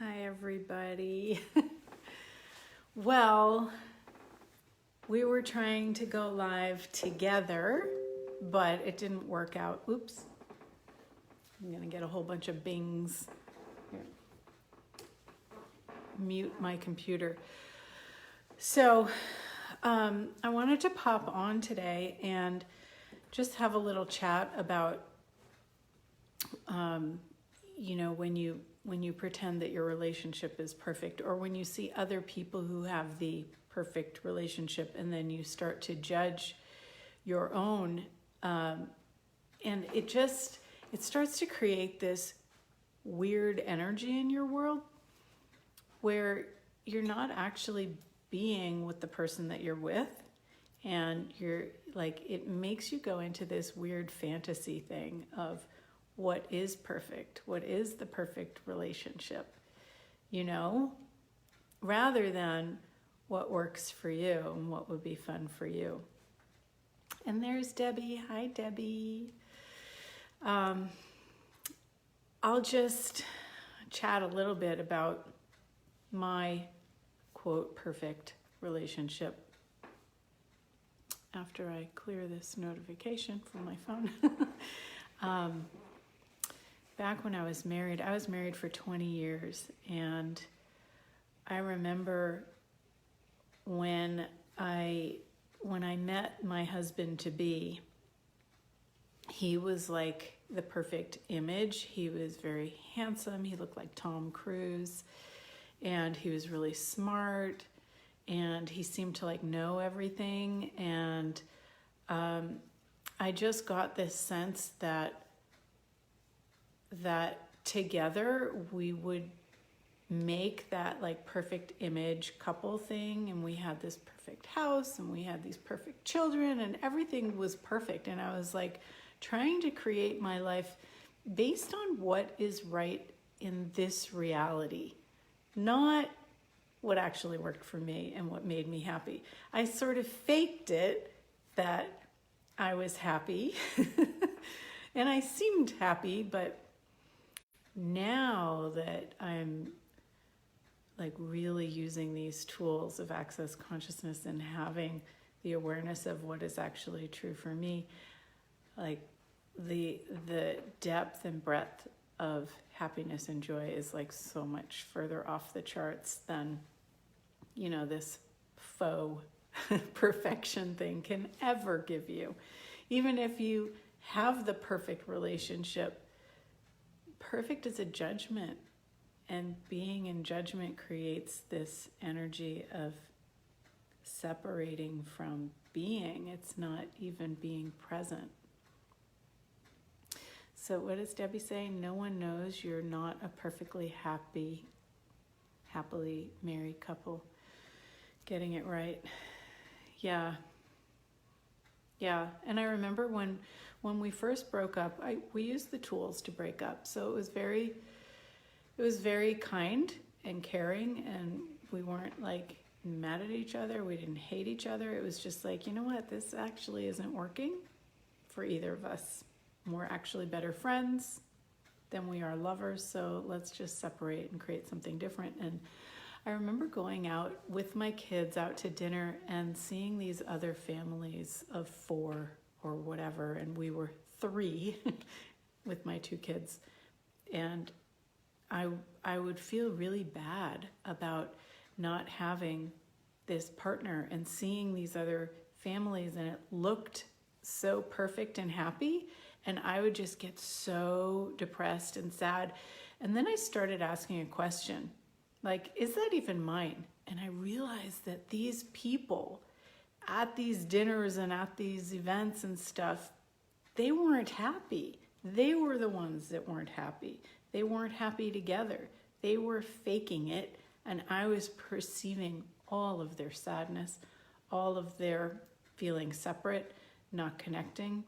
Hi, everybody. Well, we were trying to go live together, but it didn't work out. Oops. I'm going to get a whole bunch of bings. Here. Mute my computer. So, I wanted to pop on today and just have a little chat about, when you pretend that your relationship is perfect, or when you see other people who have the perfect relationship and then you start to judge your own, and it starts to create this weird energy in your world where you're not actually being with the person that you're with, and you're like, it makes you go into this weird fantasy thing of what is perfect, what is the perfect relationship, rather than what works for you and what would be fun for you. And there's Debbie. Hi, Debbie. I'll just chat a little bit about my quote perfect relationship after I clear this notification from my phone. Back when I was married for 20 years, and I remember when I met my husband to be, he was like the perfect image. He was very handsome. He looked like Tom Cruise, and he was really smart, and he seemed to know everything. And I just got this sense that together we would make that perfect image couple thing, and we had this perfect house and we had these perfect children and everything was perfect. And I was trying to create my life based on what is right in this reality, not what actually worked for me and what made me happy. I sort of faked it that I was happy and I seemed happy, but now that I'm really using these tools of access consciousness and having the awareness of what is actually true for me, the depth and breadth of happiness and joy is so much further off the charts than this faux perfection thing can ever give you. Even if you have the perfect relationship, perfect is a judgment, and being in judgment creates this energy of separating from being. It's not even being present. So what does Debbie say? No one knows you're not a perfectly happily married couple. Getting it right. Yeah. And I remember when we first broke up, we used the tools to break up. So it was very kind and caring, and we weren't mad at each other. We didn't hate each other. It was just you know what? This actually isn't working for either of us. We're actually better friends than we are lovers. So let's just separate and create something different. And I remember going out with my kids out to dinner and seeing these other families of 4 or whatever, and we were 3 with my 2 kids. And I would feel really bad about not having this partner and seeing these other families, and it looked so perfect and happy, and I would just get so depressed and sad. And then I started asking a question, is that even mine? And I realized that these people at these dinners and at these events and stuff, they weren't happy. They were the ones that weren't happy. They weren't happy together. They were faking it, and I was perceiving all of their sadness, all of their feeling separate, not connecting,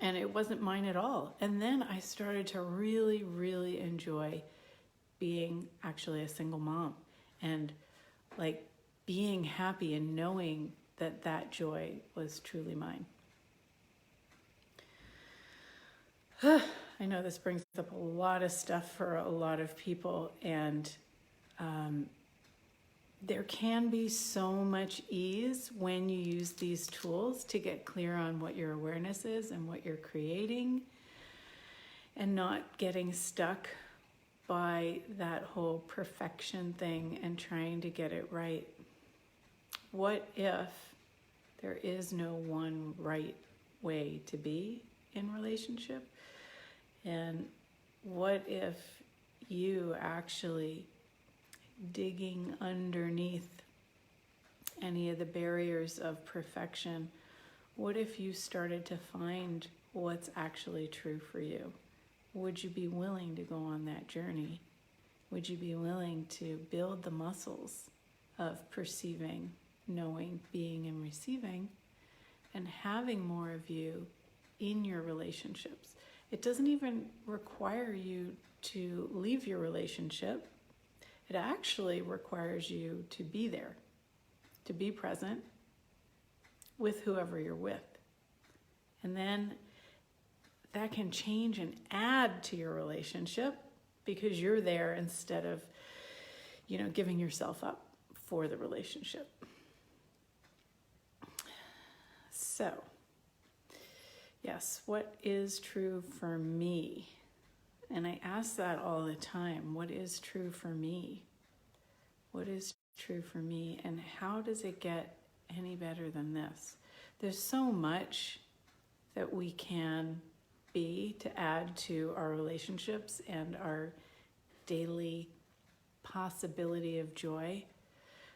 and it wasn't mine at all. And then I started to really, really enjoy being actually a single mom, and being happy and knowing that joy was truly mine. I know this brings up a lot of stuff for a lot of people, and there can be so much ease when you use these tools to get clear on what your awareness is and what you're creating, and not getting stuck by that whole perfection thing and trying to get it right. What if there is no one right way to be in relationship? And what if you actually digging underneath any of the barriers of perfection, what if you started to find what's actually true for you? Would you be willing to go on that journey? Would you be willing to build the muscles of perceiving, knowing, being, and receiving, and having more of you in your relationships? It doesn't even require you to leave your relationship. It actually requires you to be there, to be present with whoever you're with. And then that can change and add to your relationship because you're there instead of, giving yourself up for the relationship. So, yes, what is true for me? And I ask that all the time. What is true for me? What is true for me? And how does it get any better than this? There's so much that we can be to add to our relationships and our daily possibility of joy.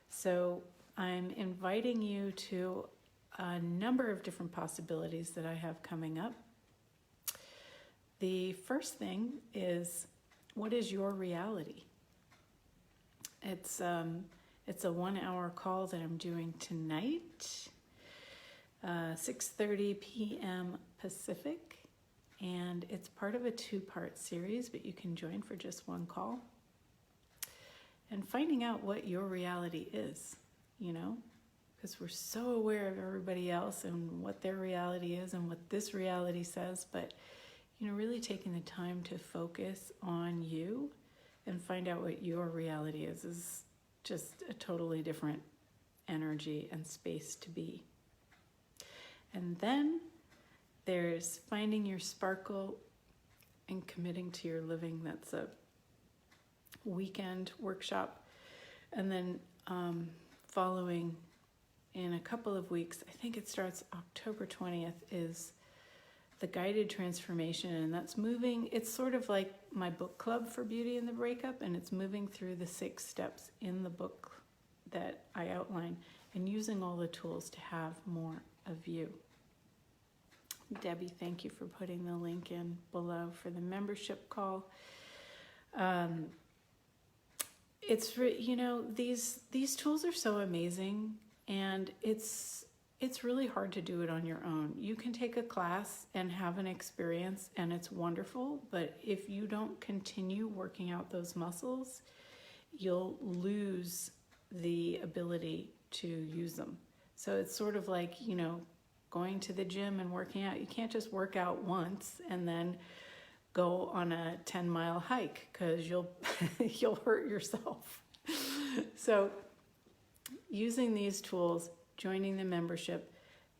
So I'm inviting you to a number of different possibilities that I have coming up. The first thing is, what is your reality? It's a 1-hour call that I'm doing tonight, 6:30 p.m. Pacific, and it's part of a 2-part series, but you can join for just one call. And finding out what your reality is, because we're so aware of everybody else and what their reality is and what this reality says, but really taking the time to focus on you and find out what your reality is just a totally different energy and space to be. And then there's finding your sparkle and committing to your living. That's a weekend workshop. And then following in a couple of weeks, I think it starts October 20th, is the guided transformation, and that's moving. It's sort of like my book club for Beauty and the Breakup, and it's moving through the 6 steps in the book that I outline and using all the tools to have more of you. Debbie, thank you for putting the link in below for the membership call. It's these tools are so amazing, and it's really hard to do it on your own. You can take a class and have an experience, and it's wonderful, but if you don't continue working out those muscles, you'll lose the ability to use them. So it's sort of like, going to the gym and working out. You can't just work out once and then go on a 10-mile hike, because you'll hurt yourself. So using these tools, joining the membership,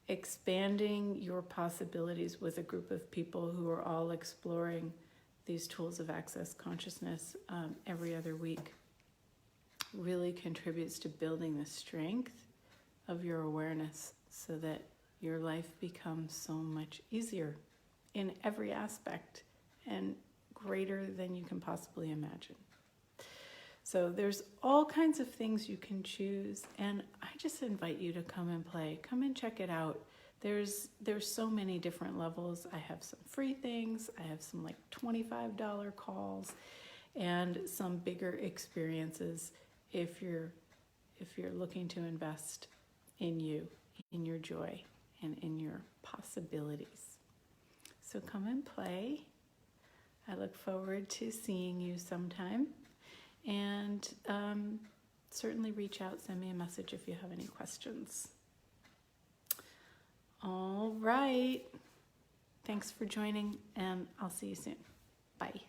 expanding your possibilities with a group of people who are all exploring these tools of access consciousness every other week really contributes to building the strength of your awareness so that your life becomes so much easier in every aspect and greater than you can possibly imagine. So there's all kinds of things you can choose, and I just invite you to come and play. Come and check it out. There's so many different levels. I have some free things. I have some like $25 calls, and some bigger experiences if you're looking to invest in you, in your joy, and in your possibilities. So come and play. I look forward to seeing you sometime. And certainly reach out, send me a message if you have any questions. All right. Thanks for joining, and I'll see you soon. Bye.